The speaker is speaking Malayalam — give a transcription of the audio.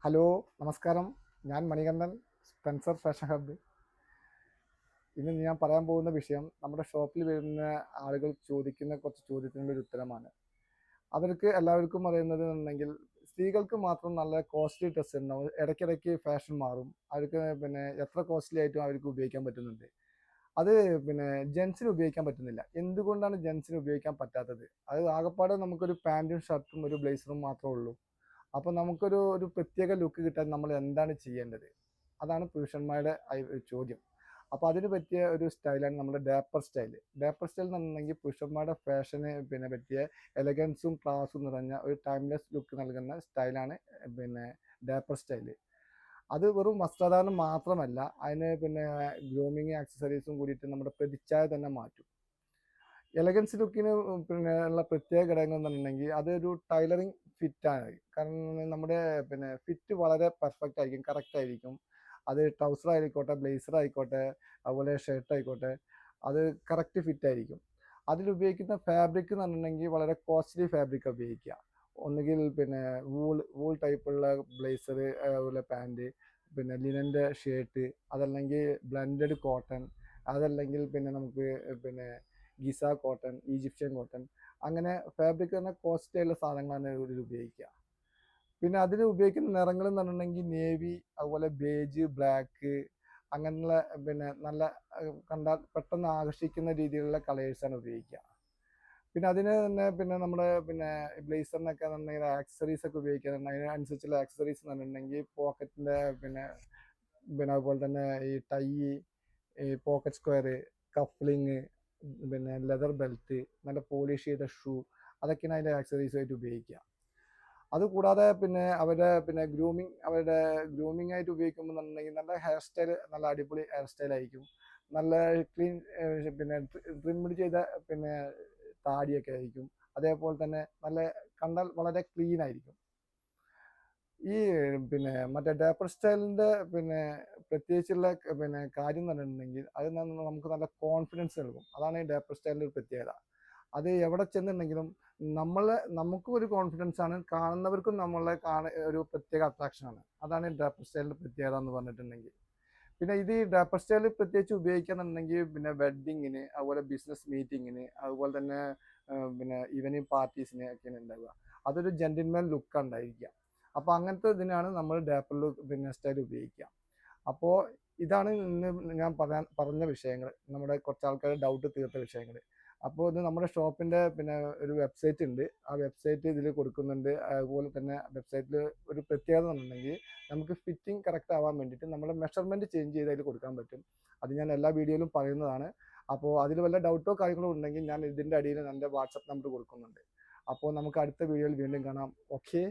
ഹലോ, നമസ്കാരം. ഞാൻ മണികണ്ഠൻ, സ്പെൻസർ ഫാഷൻ ഹബ്ബ്. ഇന്ന് ഞാൻ പറയാൻ പോകുന്ന വിഷയം നമ്മുടെ ഷോപ്പിൽ വരുന്ന ആളുകൾ ചോദിക്കുന്ന കുറച്ച് ചോദ്യത്തിനുള്ള ഒരു ഉത്തരമാണ്. അവർക്ക് എല്ലാവർക്കും അറിയുന്നതെന്നുണ്ടെങ്കിൽ സ്ത്രീകൾക്ക് മാത്രം നല്ല കോസ്റ്റ്ലി ഡ്രസ്സ് ഉണ്ടാവും. ഇടയ്ക്കിടയ്ക്ക് ഫാഷൻ മാറും. അവർക്ക് എത്ര കോസ്റ്റ്ലി ആയിട്ടും അവർക്ക് ഉപയോഗിക്കാൻ പറ്റുന്നുണ്ട്. അത് ജെൻസിന് ഉപയോഗിക്കാൻ പറ്റുന്നില്ല. എന്തുകൊണ്ടാണ് ജെൻസിന് ഉപയോഗിക്കാൻ പറ്റാത്തത്? അത് ആകപ്പാടെ നമുക്കൊരു പാൻറ്റും ഷർട്ടും ഒരു ബ്ലേസറും മാത്രമേ ഉള്ളൂ. അപ്പോൾ നമുക്കൊരു ഒരു പ്രത്യേക ലുക്ക് കിട്ടാൻ നമ്മൾ എന്താണ് ചെയ്യേണ്ടത്? അതാണ് പുരുഷന്മാരുടെ ചോദ്യം. അപ്പോൾ അതിന് പറ്റിയ ഒരു സ്റ്റൈലാണ് നമ്മുടെ ഡാപ്പർ സ്റ്റൈൽ. ഡാപ്പർ സ്റ്റൈൽ എന്ന് പറഞ്ഞിട്ടുണ്ടെങ്കിൽ പുരുഷന്മാരുടെ ഫാഷന് പറ്റിയ എലഗൻസും ക്ലാസും നിറഞ്ഞ ഒരു ടൈംലെസ് ലുക്ക് നൽകുന്ന സ്റ്റൈലാണ് പിന്നെ ഡാപ്പർ സ്റ്റൈല്. അത് വെറും വസ്ത്രധാരണം മാത്രമല്ല, അതിന് ഗ്രൂമിങ് ആക്സസറീസും കൂടിയിട്ട് നമ്മുടെ പ്രതിച്ഛായ തന്നെ മാറ്റും. എലഗൻസ് ലുക്കിന് ഉള്ള പ്രത്യേക ഘടകങ്ങൾ എന്ന് പറഞ്ഞിട്ടുണ്ടെങ്കിൽ അതൊരു ടൈലറിങ് ഫിറ്റാണ്. കാരണം നമ്മുടെ ഫിറ്റ് വളരെ പെർഫെക്റ്റ് ആയിരിക്കും, കറക്റ്റ് ആയിരിക്കും. അത് ട്രൗസർ ആയിക്കോട്ടെ, ബ്ലേസർ ആയിക്കോട്ടെ, അതുപോലെ ഷർട്ട് ആയിക്കോട്ടെ, അത് കറക്റ്റ് ഫിറ്റ് ആയിരിക്കും. അതിലുപയോഗിക്കുന്ന ഫാബ്രിക് എന്ന് പറഞ്ഞിട്ടുണ്ടെങ്കിൽ വളരെ കോസ്റ്റ്ലി ഫാബ്രിക് ഉപയോഗിക്കുക. ഒന്നുകിൽ വൂൾ ടൈപ്പുള്ള ബ്ലേസർ, അതുപോലെ പാൻറ്, ലിനൻ്റെ ഷർട്ട്, അതല്ലെങ്കിൽ ബ്ലെൻഡഡ് കോട്ടൺ, അതല്ലെങ്കിൽ നമുക്ക് പിന്നെ ഗിസ കോട്ടൺ, ഈജിപ്ഷ്യൻ കോട്ടൺ, അങ്ങനെ ഫാബ്രിക് തന്നെ കോസ്റ്റ് ആയിട്ടുള്ള സാധനങ്ങളാണ് ഇതിൽ ഉപയോഗിക്കുക. പിന്നെ അതിൽ ഉപയോഗിക്കുന്ന നിറങ്ങൾ എന്ന് പറഞ്ഞിട്ടുണ്ടെങ്കിൽ നേവി, അതുപോലെ ബേജ്, ബ്ലാക്ക്, അങ്ങനെയുള്ള നല്ല കണ്ടാൽ പെട്ടെന്ന് ആകർഷിക്കുന്ന രീതിയിലുള്ള കളേഴ്സാണ് ഉപയോഗിക്കുക. പിന്നെ അതിന് തന്നെ നമ്മുടെ ബ്ലേസറിനൊക്കെ എന്നുണ്ടെങ്കിൽ ആക്സസറീസ് ഒക്കെ ഉപയോഗിക്കുന്നുണ്ട്. അതിനനുസരിച്ചുള്ള ആക്സസറീസ് എന്ന് പറഞ്ഞിട്ടുണ്ടെങ്കിൽ പോക്കറ്റിൻ്റെ അതുപോലെ തന്നെ ഈ ടൈ, ഈ പോക്കറ്റ് സ്ക്വയർ, കഫ്ലിങ്, ലെതർ ബെൽറ്റ്, നല്ല പോളിഷ് ചെയ്ത ഷൂ, അതൊക്കെയാണ് അതിൻ്റെ ആക്സസറീസ് ആയിട്ട് ഉപയോഗിക്കുക. അതുകൂടാതെ അവരുടെ ഗ്രൂമിങ് ആയിട്ട് ഉപയോഗിക്കുമ്പോൾ എന്നുണ്ടെങ്കിൽ നല്ല ഹെയർ സ്റ്റൈൽ, നല്ല അടിപൊളി ഹെയർ സ്റ്റൈൽ ആയിരിക്കും. നല്ല ക്ലീൻ, ട്രിമ്മഡ് ചെയ്ത താടിയൊക്കെ ആയിരിക്കും. അതേപോലെ തന്നെ നല്ല കണ്ടാൽ വളരെ ക്ലീൻ ആയിരിക്കും. ഈ മറ്റേ ഡാപ്പർ സ്റ്റൈലിൻ്റെ പ്രത്യേകിച്ചുള്ള കാര്യം എന്ന് പറഞ്ഞിട്ടുണ്ടെങ്കിൽ അത് നമുക്ക് നല്ല കോൺഫിഡൻസ് നൽകും. അതാണ് ഈ ഡാപ്പർ സ്റ്റൈലിൻ്റെ ഒരു പ്രത്യേകത. അത് എവിടെ ചെന്നിട്ടുണ്ടെങ്കിലും നമുക്കും ഒരു കോൺഫിഡൻസ് ആണ്, കാണുന്നവർക്കും നമ്മളെ ഒരു പ്രത്യേക അട്രാക്ഷനാണ്. അതാണ് ഈ ഡാപ്പർ സ്റ്റൈലിൻ്റെ പ്രത്യേകത എന്ന് പറഞ്ഞിട്ടുണ്ടെങ്കിൽ. പിന്നെ ഇത് ഈ ഡാപ്പർ സ്റ്റൈൽ പ്രത്യേകിച്ച് ഉപയോഗിക്കാന്നുണ്ടെങ്കിൽ വെഡ്ഡിങ്ങിന്, അതുപോലെ ബിസിനസ് മീറ്റിങ്ങിന്, അതുപോലെ തന്നെ ഈവനിങ് പാർട്ടീസിന് ഒക്കെയാണ് ഉണ്ടാവുക. അതൊരു ജെന്റിൽമാൻ ലുക്ക് ഉണ്ടായിരിക്കുക. അപ്പോൾ അങ്ങനത്തെ ഇതിനാണ് നമ്മൾ ഡാപ്പർ ലുക്ക് സ്റ്റൈൽ ഉപയോഗിക്കുക. അപ്പോൾ ഇതാണ് ഇന്ന് ഞാൻ പറഞ്ഞ വിഷയങ്ങൾ, നമ്മുടെ കുറച്ച് ആൾക്കാർ ഡൗട്ട് തീർത്ത വിഷയങ്ങൾ. അപ്പോൾ ഇത് നമ്മുടെ ഷോപ്പിൻ്റെ ഒരു വെബ്സൈറ്റ് ഉണ്ട്. ആ വെബ്സൈറ്റ് ഇതിൽ കൊടുക്കുന്നുണ്ട്. അതുപോലെ തന്നെ വെബ്സൈറ്റിൽ ഒരു പ്രത്യേകത എന്നുണ്ടെങ്കിൽ നമുക്ക് ഫിറ്റിംഗ് കറക്റ്റ് ആവാൻ വേണ്ടിയിട്ട് നമ്മുടെ മെഷർമെൻറ്റ് ചേഞ്ച് ചെയ്ത് അതിൽ കൊടുക്കാൻ പറ്റും. അത് ഞാൻ എല്ലാ വീഡിയോയിലും പറയുന്നതാണ്. അപ്പോൾ അതിൽ വല്ല ഡൗട്ടോ കാര്യങ്ങളോ ഉണ്ടെങ്കിൽ ഞാൻ ഇതിൻ്റെ അടിയിൽ എൻ്റെ വാട്സപ്പ് നമ്പർ കൊടുക്കുന്നുണ്ട്. അപ്പോൾ നമുക്ക് അടുത്ത വീഡിയോയിൽ വീണ്ടും കാണാം. ഓക്കെ.